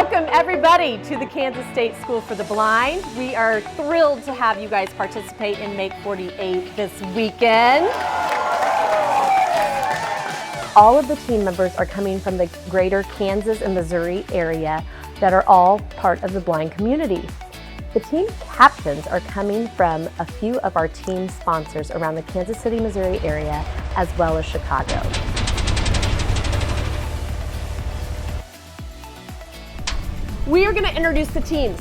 Welcome everybody to the Kansas State School for the Blind. We are thrilled to have you guys participate in Make48 this weekend. All of the team members are coming from the greater Kansas and Missouri area that are all part of the blind community. The team captains are coming from a few of our team sponsors around the Kansas City, Missouri area, as well as Chicago. We are going to introduce the teams.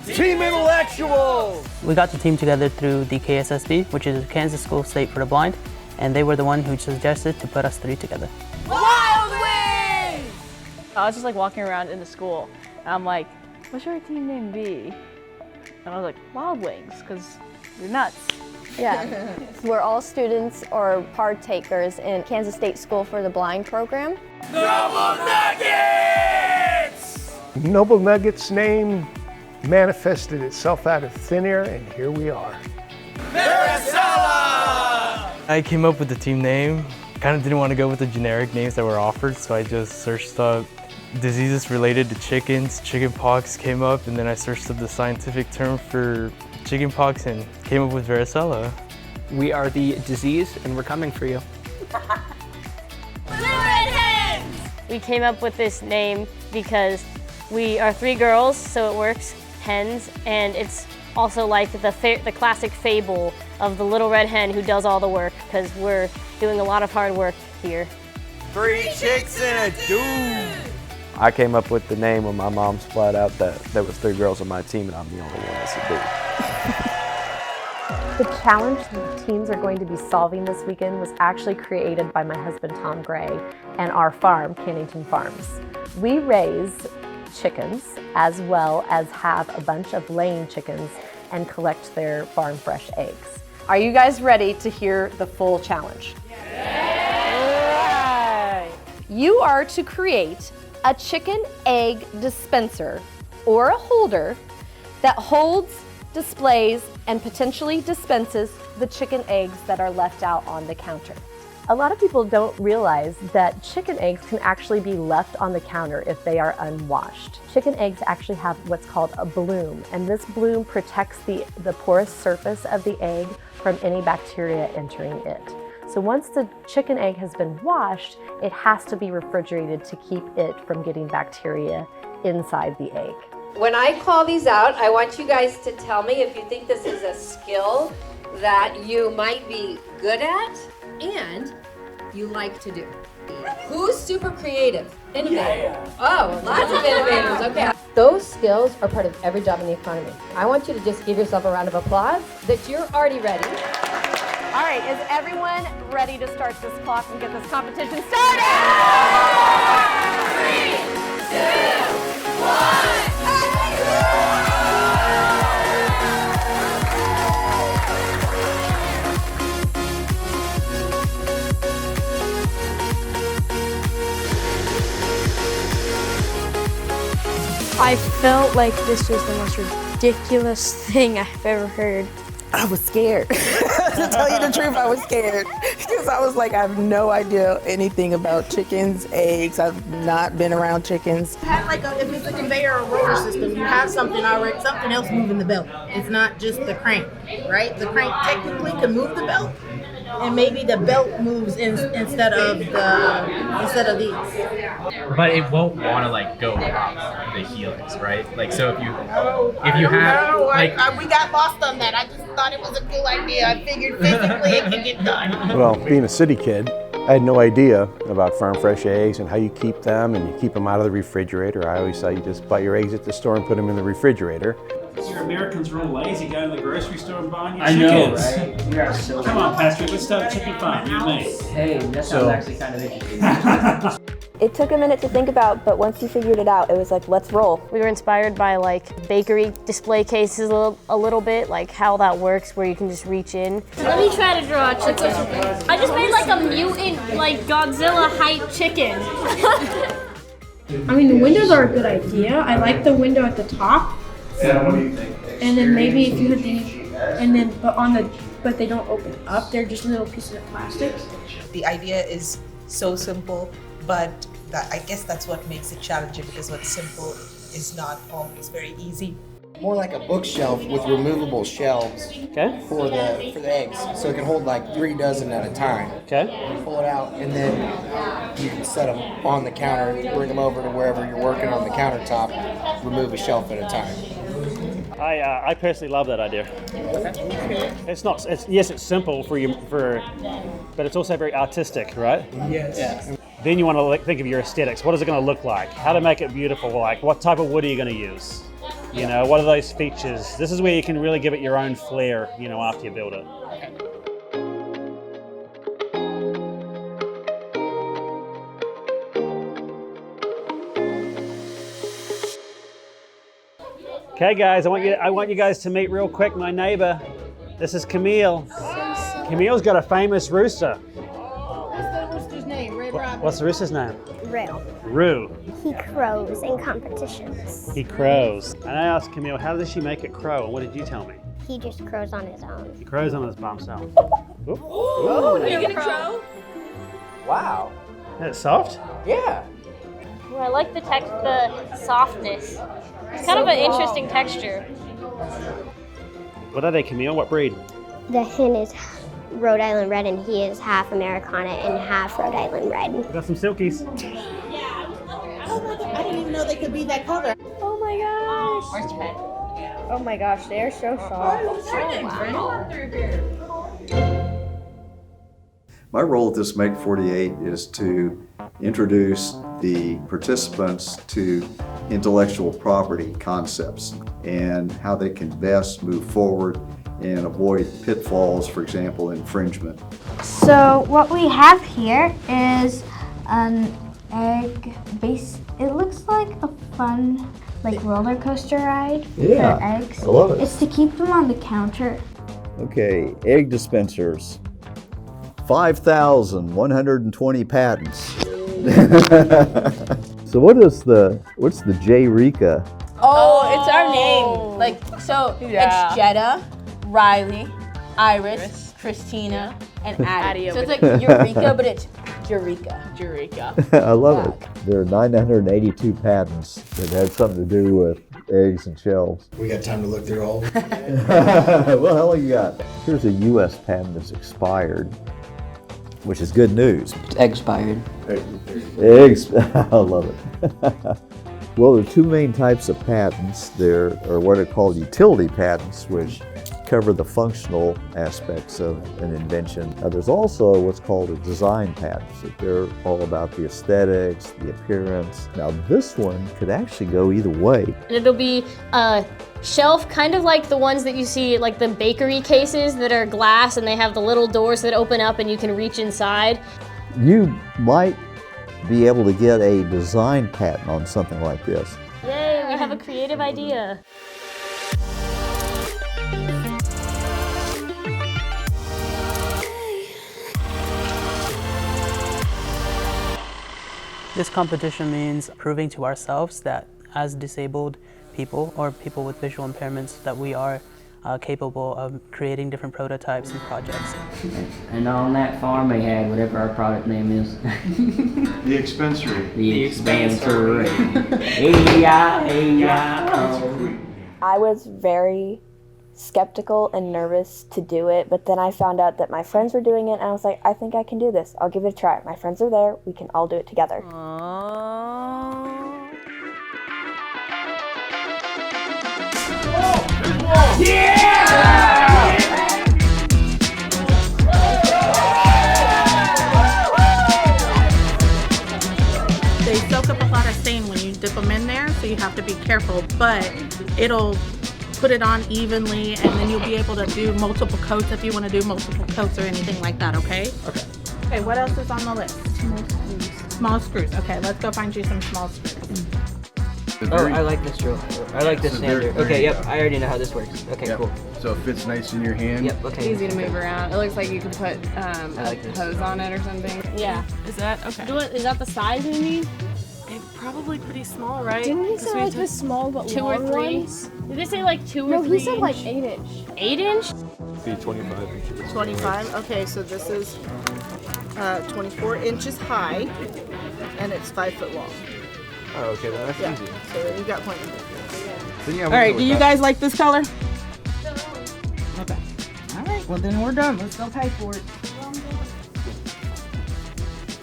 Team Intellectuals! We got the team together through the KSSB, which is Kansas School State for the Blind, and they were the one who suggested to put us three together. Wild Wings! I was just like walking around in the school, and I'm like, what should our team name be? And I was like, Wild Wings, because you're nuts. Yeah, we're all students or partakers in Kansas State School for the Blind program. Noble Nuggets! Noble Nuggets name manifested itself out of thin air, and here we are. Maricela! I came up with the team name. Kind of didn't want to go with the generic names that were offered, so I just searched up diseases related to chickens. Chicken pox came up, and then I searched up the scientific term for chicken pox and came up with varicella. We are the disease, and we're coming for you. We came up with this name because we are three girls, so it works, hens, and it's also like the classic fable of the little red hen who does all the work, because we're doing a lot of hard work here. 3 chicks and a dude! I came up with the name when my mom's flat out that there was 3 girls on my team and I'm the only one that's a dude. The challenge the teams are going to be solving this weekend was actually created by my husband Tom Gray and our farm, Cannington Farms. We raise chickens as well as have a bunch of laying chickens and collect their farm fresh eggs. Are you guys ready to hear the full challenge? Yeah. You are to create a chicken egg dispenser or a holder that holds, displays, and potentially dispenses the chicken eggs that are left out on the counter. A lot of people don't realize that chicken eggs can actually be left on the counter if they are unwashed. Chicken eggs actually have what's called a bloom, and this bloom protects the porous surface of the egg from any bacteria entering it. So once the chicken egg has been washed, it has to be refrigerated to keep it from getting bacteria inside the egg. When I call these out, I want you guys to tell me if you think this is a skill that you might be good at and you like to do. Who's super creative? Innovative? Oh, lots of innovators, okay. Those skills are part of every job in the economy. I want you to just give yourself a round of applause that you're already ready. All right, is everyone ready to start this clock and get this competition started? 3, 2, 1. I felt like this was the most ridiculous thing I've ever heard. I was scared. To tell you the truth, I was scared. Because I was like, I have no idea anything about chickens, eggs. I've not been around chickens. Have like if it's a conveyor or roller system, you have something already, something else moving the belt. It's not just the crank, right? The crank technically can move the belt, and maybe the belt moves instead of these. But it won't want to like go up the helix, right? Like so if you have we got lost on that. I just thought it was a cool idea. I figured physically it could get done. Well, being a city kid, I had no idea about farm fresh eggs and how you keep them, and you keep them out of the refrigerator. I always thought you just buy your eggs at the store and put them in the refrigerator. Your Americans are real lazy. Go to the grocery store and buy your chickens. I know, right? You are so Come on, Patrick, let's start chicken farm. You and me. Hey, that sounds actually kind of interesting. It took a minute to think about, but once you figured it out, it was like, let's roll. We were inspired by like bakery display cases a little bit, like how that works where you can just reach in. Let me try to draw a chicken. I just made like a mutant, like Godzilla height chicken. I mean, the windows are a good idea. I like the window at the top. What do you think? And then maybe if you had these, and then but they don't open up. They're just little pieces of plastic. The idea is so simple, but I guess that's what makes it challenging, because what's simple is not always very easy. More like a bookshelf with removable shelves for the eggs, so it can hold like 3 dozen at a time. You pull it out, and then you can set them on the counter, bring them over to wherever you're working on the countertop, remove a shelf at a time. I personally love that idea. It's not. Yes, it's simple but it's also very artistic, right? Yes. Then you want to think of your aesthetics. What is it going to look like? How to make it beautiful? Like, what type of wood are you going to use? You know, what are those features? This is where you can really give it your own flair, you know, after you build it. Okay, guys, I want you guys to meet real quick my neighbor. This is Camille. Camille's got a famous rooster. What's the rooster's name? Red Robin? What's the rooster's name? Rue. Rue. He crows in competitions. He crows. And I asked Camille, how does she make it crow? And what did you tell me? He just crows on his own. He crows on his by himself. Oop. Are you gonna crow? Wow. Is it soft? Yeah. Well, I like the softness. It's kind of an interesting texture. What are they, Camille? What breed? The hen is Rhode Island Red, and he is half Americana and half Rhode Island Red. We got some silkies. Oh my God, I didn't even know they could be that color. Oh my gosh. Where's your head? Oh my gosh, they are so soft. My role at this Make48 is to introduce the participants to intellectual property concepts and how they can best move forward and avoid pitfalls, for example, infringement. So what we have here is an egg base. It looks like a fun roller coaster ride for eggs. I love it. It's to keep them on the counter. Okay, egg dispensers. 5,120 patents. So what's the J-Rica? Oh, it's our name. It's Jetta, Riley, Iris, Christina, and Addie. So it's like Eureka, but it's Eureka. I love it. There are 982 patents that had something to do with eggs and shells. We got time to look through all of them? Well, how long you got? Here's a U.S. patent that's expired, which is good news. It's expired. Eggs, I love it. Well, there are two main types of patents. There are what are called utility patents, which cover the functional aspects of an invention. Now, there's also what's called a design patents. They're all about the aesthetics, the appearance. Now, this one could actually go either way. And it'll be a shelf, kind of like the ones that you see, like the bakery cases that are glass and they have the little doors that open up and you can reach inside. You might be able to get a design patent on something like this. Yay, we have a creative idea. This competition means proving to ourselves that as disabled people or people with visual impairments that we are capable of creating different prototypes and projects. And on that farm they had whatever our product name is. The Dispenser. The Dispenser. I was very skeptical and nervous to do it, but then I found out that my friends were doing it, and I was like, I think I can do this. I'll give it a try. My friends are there. We can all do it together. They soak up a lot of stain when you dip them in there, so you have to be careful, but it'll put it on evenly, and then you'll be able to do multiple coats if you want to do multiple coats or anything like that, okay? Okay. Okay, what else is on the list? Small screws. Small screws. Okay, let's go find you some small screws. Oh, I like this drill. I like this standard. Okay, yep, I already know how this works. Okay, cool. So it fits nice in your hand? Yep, okay. Easy to move around. It looks like you can put a hose on it or something. Yeah. Is that okay? Is that the size you need? It's probably pretty small, right? Didn't he say like the small but 2 or long 3? ones? Did they say like 2 or 3? No, he said like 8 inch. 8 inch? Be 25 inches. 25. Okay, so this is 24 inches high, and it's 5 foot long. Oh, okay, then that's easy. So you got plenty. Then yeah, All right, do you guys like this color? Okay. All right, well then we're done. Let's go pay for it.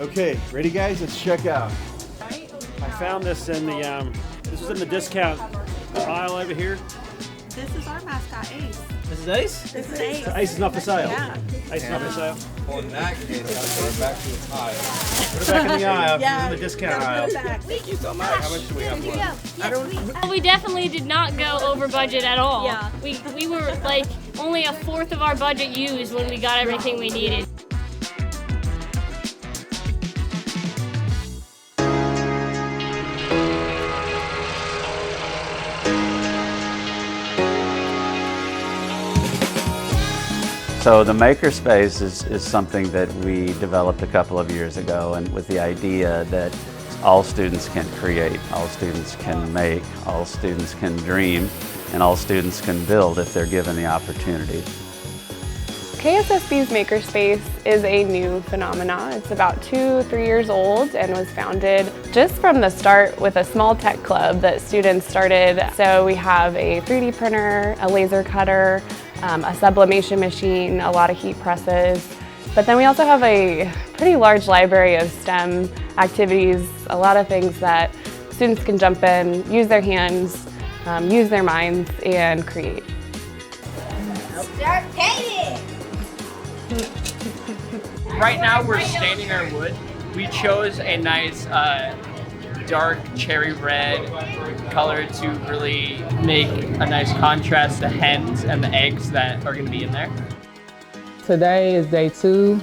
Okay, ready guys? Let's check out. I found this in the this is in the discount aisle over here. This is our mascot, Ace. This is Ace? This is Ace. So Ace is not for sale. Yeah. Ace is not for sale. Well, in that case, I'll put it back to its aisle. Put it back in the aisle. Yeah, It's in the discount aisle. Thank you so much. How much do we have left? We definitely did not go over budget at all. Yeah. We were like only a fourth of our budget used when we got everything we needed. So the makerspace is something that we developed a couple of years ago, and with the idea that all students can create, all students can make, all students can dream, and all students can build if they're given the opportunity. KSSB's Makerspace is a new phenomenon. It's about 2-3 years old and was founded just from the start with a small tech club that students started. So we have a 3D printer, a laser cutter, a sublimation machine, a lot of heat presses. But then we also have a pretty large library of STEM activities, a lot of things that students can jump in, use their hands, use their minds, and create. Start painting! Right now we're staining our wood. We chose a nice dark cherry red color to really make a nice contrast to the hens and the eggs that are going to be in there. Today is day 2.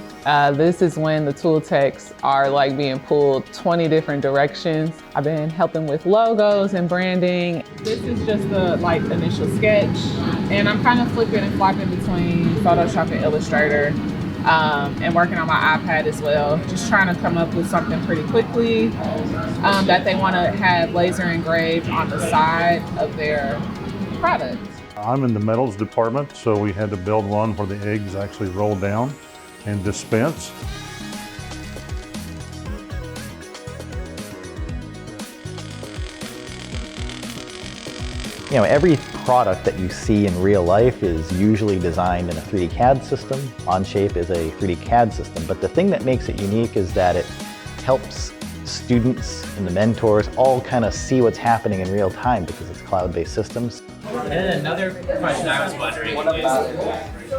This is when the tool techs are like being pulled 20 different directions. I've been helping with logos and branding. This is just the initial sketch, and I'm kind of flipping and flopping between Photoshop and Illustrator. And working on my iPad as well, just trying to come up with something pretty quickly that they want to have laser engraved on the side of their product. I'm in the metals department, so we had to build one where the eggs actually roll down and dispense. You know, every product that you see in real life is usually designed in a 3D CAD system. Onshape is a 3D CAD system, but the thing that makes it unique is that it helps students and the mentors all kind of see what's happening in real time because it's cloud-based systems. And then another question I was wondering is,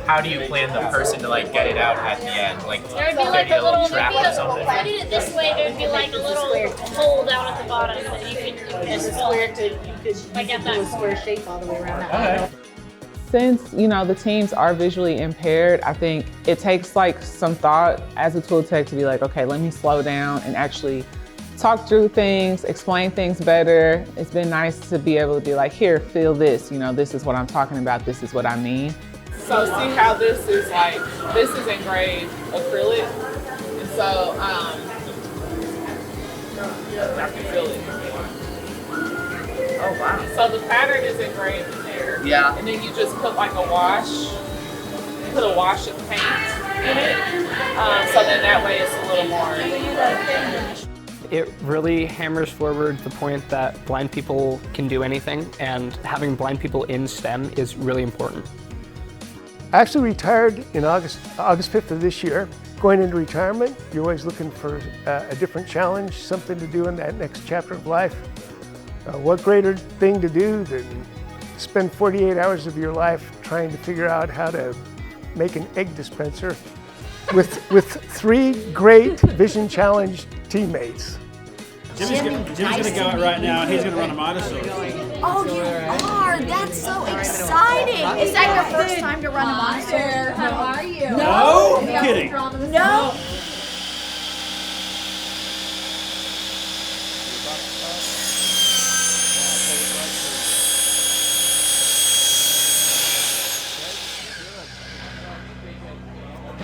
how do you plan the person to get it out at the end? There would be like a little trap or something. If I did it this way, there would be like a little hole down at the bottom that you could just fill. You could do a square shape all the way around that. Since, the teams are visually impaired, I think it takes some thought as a tool tech to be like, okay, let me slow down and actually talk through things, explain things better. It's been nice to be able to be like, here, feel this, this is what I'm talking about, this is what I mean. So see how this is this is engraved acrylic, and so I can feel it. Oh wow. So the pattern is engraved in there. Yeah. And then you just put a wash, put a wash of paint in it, so then that way it's a little more. It really hammers forward the point that blind people can do anything, and having blind people in STEM is really important. I actually retired in August 5th of this year. Going into retirement, you're always looking for a different challenge, something to do in that next chapter of life. What greater thing to do than spend 48 hours of your life trying to figure out how to make an egg dispenser with 3 great vision challenged teammates. Jimmy's going to go out right now. He's going to run a motorcycle. Oh, you are! That's so exciting! Is that your first time to run a monster? How are you? No kidding. No.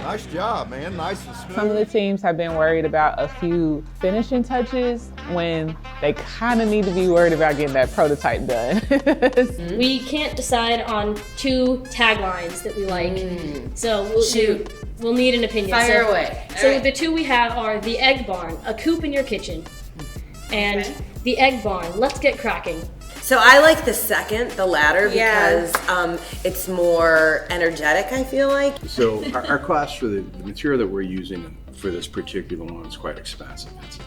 Nice job, man. Nice and smooth. Some of the teams have been worried about a few finishing touches when they kind of need to be worried about getting that prototype done. We can't decide on 2 taglines that we like. So we'll shoot. we'll need an opinion. Fire away. So the two we have are the egg barn, a coop in your kitchen, and the egg barn. Let's get cracking. So I like the second, the latter, because it's more energetic, I feel like. So our cost for the material that we're using for this particular one is quite expensive. It's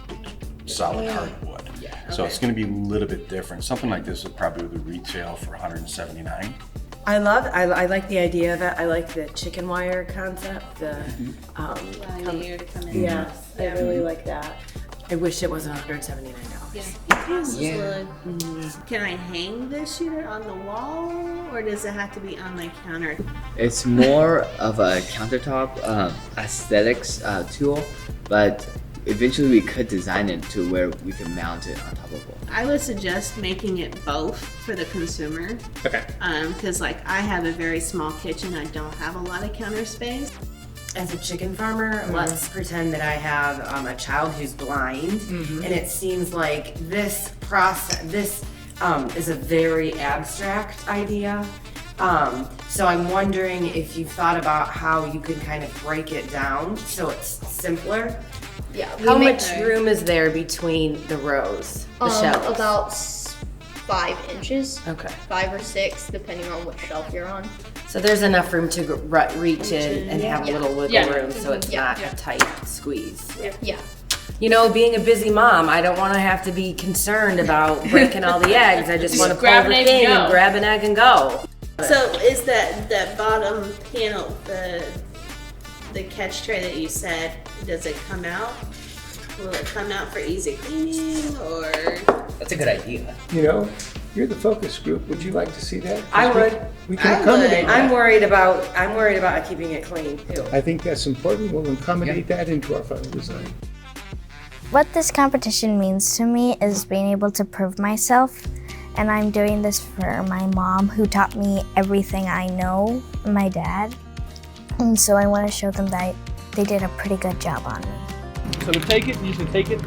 solid hardwood. So it's going to be a little bit different. Something like this would probably be retail for $179. I like the idea of it. I like the chicken wire concept. The you to come in. Yes, I really like that. I wish it wasn't $179. Can I hang this shooter on the wall, or does it have to be on my counter? It's more of a countertop aesthetics tool, but eventually we could design it to where we can mount it on top of it. I would suggest making it both for the consumer. Okay. Because like I have a very small kitchen, I don't have a lot of counter space. As a chicken farmer, let's pretend that I have a child who's blind, and it seems like this process, is a very abstract idea. So I'm wondering if you've thought about how you could kind of break it down so it's simpler. Yeah. How much room is there between the rows, the shelves? About 5 inches. Okay. 5 or 6, depending on what shelf you're on. So there's enough room to reach in and have a little wiggle room, so it's not a tight squeeze. Yeah. You know, being a busy mom, I don't want to have to be concerned about breaking all the eggs. I just want to pull the thing and grab an egg and go. So is that bottom panel, the catch tray that you said, does it come out? Will it come out for easy cleaning, or? That's a good idea. You know, you're the focus group. Would you like to see that? I would. We can accommodate that. I'm worried about keeping it clean too. I think that's important. We'll accommodate that into our final design. What this competition means to me is being able to prove myself, and I'm doing this for my mom, who taught me everything I know, and my dad. And so I want to show them that they did a pretty good job on me. So to take it, you can take it,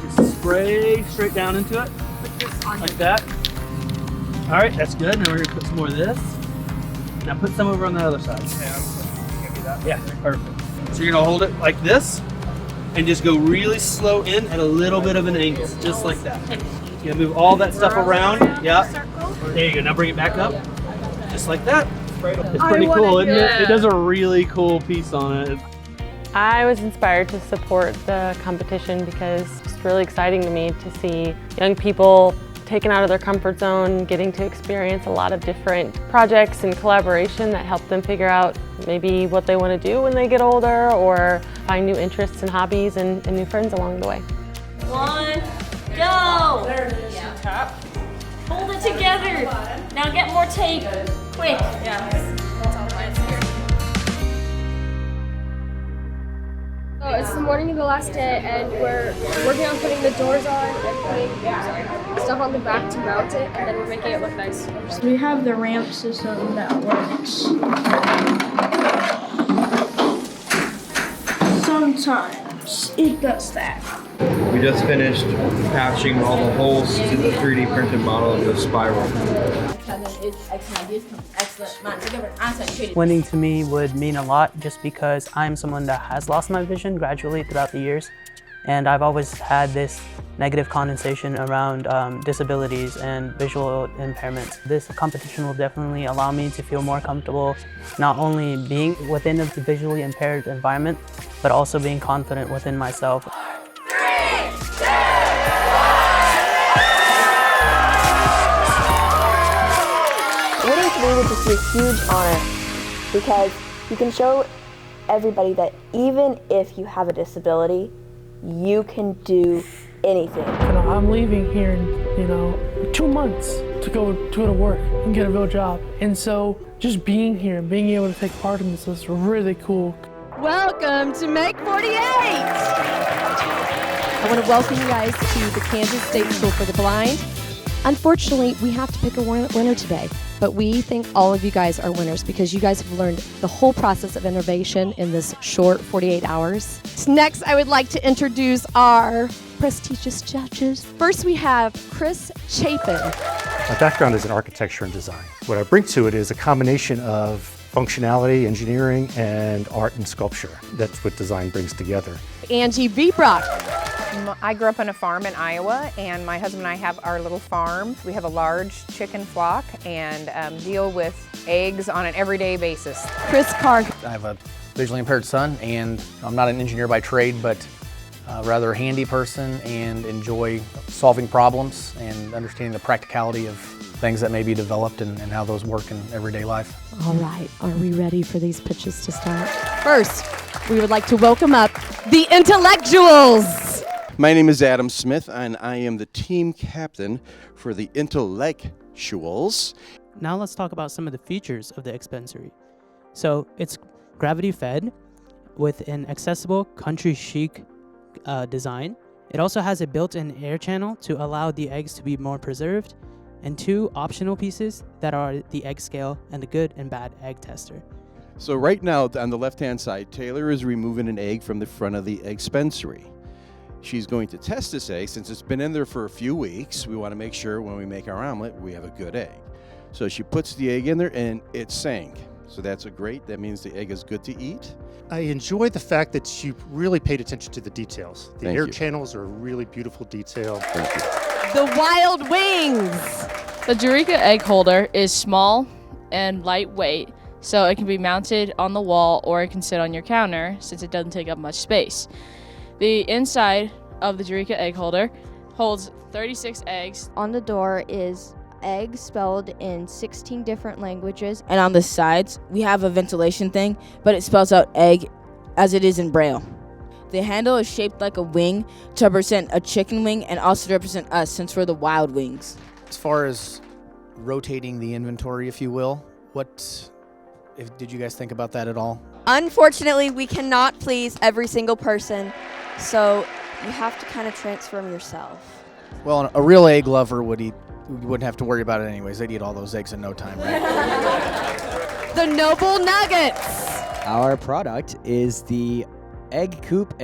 just spray straight down into it, like that. All right, that's good. Now we're gonna put some more of this. Now put some over on the other side. Yeah, perfect. So you're gonna hold it like this, and just go really slow in at a little bit of an angle, just like that. You gotta move all that stuff around. Yeah. There you go. Now bring it back up, just like that. It's pretty cool, isn't it? It does a really cool piece on it. I was inspired to support the competition because it's really exciting to me to see young people taken out of their comfort zone, getting to experience a lot of different projects and collaboration that help them figure out maybe what they want to do when they get older, or find new interests and hobbies and new friends along the way. 1, go! There it is. Yeah. Hold it together. Now get more tape. Quick. So it's the morning of the last day, and we're working on putting the doors on and putting stuff on the back to mount it, and then we're making it look nice. We have the ramp system that works. Sometimes it does that. We just finished patching all the holes to the 3D printed model of the spiral. Winning to me would mean a lot just because I'm someone that has lost my vision gradually throughout the years, and I've always had this negative connotation around disabilities and visual impairments. This competition will definitely allow me to feel more comfortable not only being within a visually impaired environment, but also being confident within myself. Winning to me would just be a huge honor, because you can show everybody that even if you have a disability, you can do anything. I'm leaving here in 2 months to go to work and get a real job. And so just being here and being able to take part in this is really cool. Welcome to Make48! I want to welcome you guys to the Kansas State School for the Blind. Unfortunately, we have to pick a winner today, but we think all of you guys are winners because you guys have learned the whole process of innovation in this short 48 hours. Next, I would like to introduce our prestigious judges. First, we have Chris Chapin. My background is in architecture and design. What I bring to it is a combination of functionality, engineering, and art and sculpture. That's what design brings together. Angie Vibrock. I grew up on a farm in Iowa, and my husband and I have our little farm. We have a large chicken flock and deal with eggs on an everyday basis. Chris Clark. I have a visually impaired son, and I'm not an engineer by trade, but rather a handy person and enjoy solving problems and understanding the practicality of things that may be developed and how those work in everyday life. All right, are we ready for these pitches to start? First, we would like to welcome up the intellectuals. My name is Adam Smith, and I am the team captain for the intellectuals. Now let's talk about some of the features of the Dispenser. So it's gravity fed with an accessible country chic design. It also has a built-in air channel to allow the eggs to be more preserved, and 2 optional pieces that are the egg scale and the good and bad egg tester. So right now on the left-hand side, Taylor is removing an egg from the front of the Dispenser. She's going to test this egg. Since it's been in there for a few weeks, we want to make sure when we make our omelet, we have a good egg. So she puts the egg in there and it sank. So that's that means the egg is good to eat. I enjoy the fact that you really paid attention to the details. The Thank air you. channels are a really beautiful detail. Thank you. The Wild Wings. The Eureka egg holder is small and lightweight, so it can be mounted on the wall or it can sit on your counter since it doesn't take up much space. The inside of the Eureka egg holder holds 36 eggs. On the door is egg spelled in 16 different languages. And on the sides, we have a ventilation thing, but it spells out egg as it is in Braille. The handle is shaped like a wing to represent a chicken wing and also to represent us since we're the Wild Wings. As far as rotating the inventory, if you will, did you guys think about that at all? Unfortunately, we cannot please every single person, so you have to kind of transform yourself. Well, a real egg lover wouldn't have to worry about it anyways. They'd eat all those eggs in no time, right? The Noble Nuggets. Our product is the Egg Coop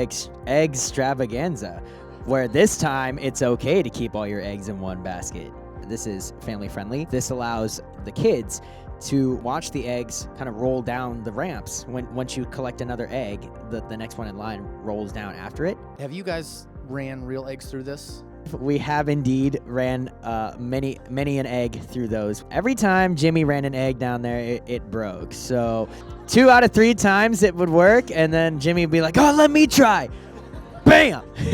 Extravaganza, where this time it's okay to keep all your eggs in one basket. This is family friendly. This allows the kids to watch the eggs kind of roll down the ramps. Once you collect another egg, the next one in line rolls down after it. Have you guys ran real eggs through this? We have indeed ran many an egg through those. Every time Jimmy ran an egg down there, it broke. So 2 out of 3 times it would work, and then Jimmy would be like, "Oh, let me try." Bam! 3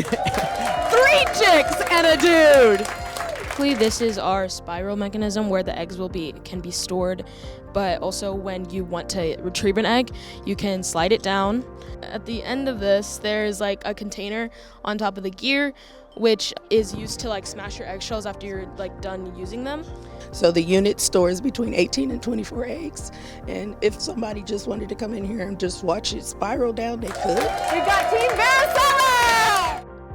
chicks and a dude. This is our spiral mechanism where the eggs can be stored, but also when you want to retrieve an egg, you can slide it down. At the end of this, there's like a container on top of the gear, which is used to like smash your eggshells after you're like done using them. So the unit stores between 18 and 24 eggs, and if somebody just wanted to come in here and just watch it spiral down, they could. We got Team Varicella!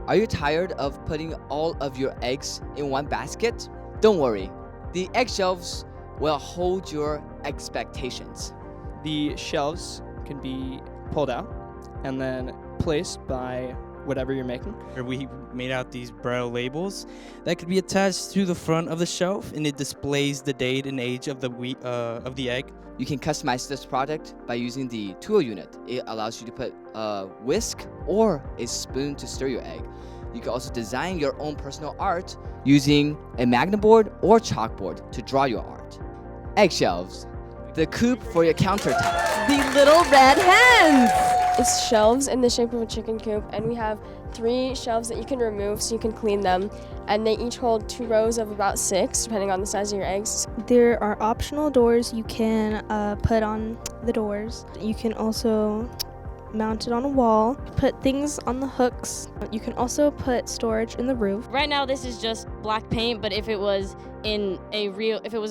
Are you tired of putting all of your eggs in one basket? Don't worry, the egg shelves will hold your expectations. The shelves can be pulled out and then placed by whatever you're making. We made out these Braille labels that could be attached to the front of the shelf, and it displays the date and age of the egg. You can customize this product by using the tool unit. It allows you to put a whisk or a spoon to stir your egg. You can also design your own personal art using a magnet board or chalkboard to draw your art. Eggshelves, the coop for your countertop. The Little Red Hens. It's shelves in the shape of a chicken coop, and we have 3 shelves that you can remove so you can clean them, and they each hold 2 rows of about 6 depending on the size of your eggs. There are optional doors you can put on the doors. You can also mount it on a wall, put things on the hooks. You can also put storage in the roof. Right now this is just black paint, but if it was a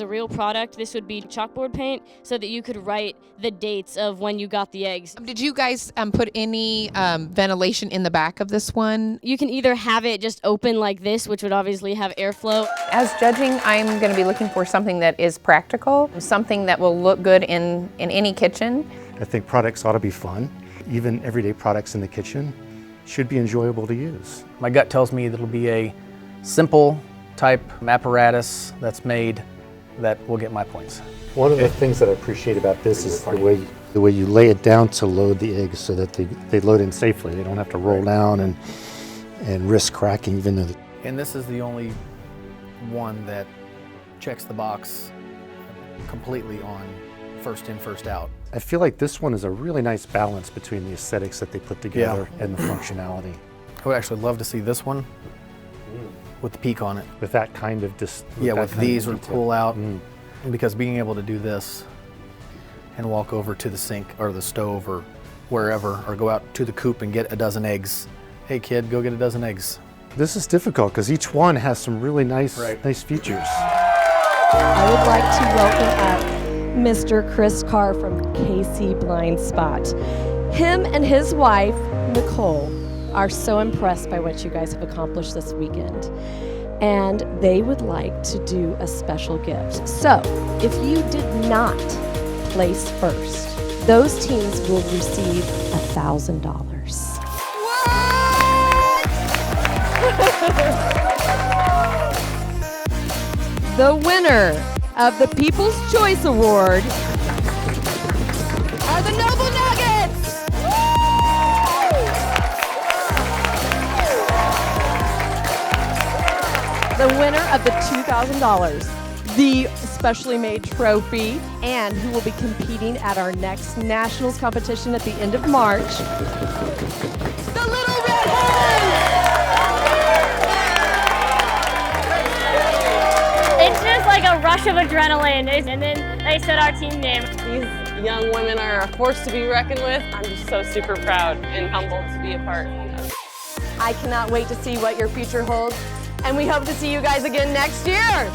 real product, this would be chalkboard paint so that you could write the dates of when you got the eggs. Did you guys put any ventilation in the back of this one? You can either have it just open like this, which would obviously have airflow. As judging, I'm going to be looking for something that is practical, something that will look good in any kitchen. I think products ought to be fun. Even everyday products in the kitchen should be enjoyable to use. My gut tells me that it'll be a simple type apparatus that's made that will get my points. One of the things that I appreciate about this is the way you lay it down to load the eggs so that they load in safely. They don't have to roll down and risk cracking even though. And this is the only one that checks the box completely on first in, first out. I feel like this one is a really nice balance between the aesthetics that they put together and the functionality. I would actually love to see this one with the peak on it. With that kind of with these would pull out. Because being able to do this and walk over to the sink or the stove or wherever, or go out to the coop and get a dozen eggs. Hey kid, go get a dozen eggs. This is difficult because each one has some really nice features. I would like to welcome up Mr. Chris Carr from KC Blind Spot. Him and his wife, Nicole, are so impressed by what you guys have accomplished this weekend. And they would like to do a special gift. So, if you did not place first, those teams will receive $1,000. The winner of the People's Choice Award are the Noble Nuggets! The winner of the $2,000, the specially made trophy, and who will be competing at our next Nationals competition at the end of March, the Little Red Hens! It's just like a rush of adrenaline, and then they said our team name. These young women are a force to be reckoned with. I'm just so super proud and humbled to be a part of. I cannot wait to see what your future holds, and we hope to see you guys again next year.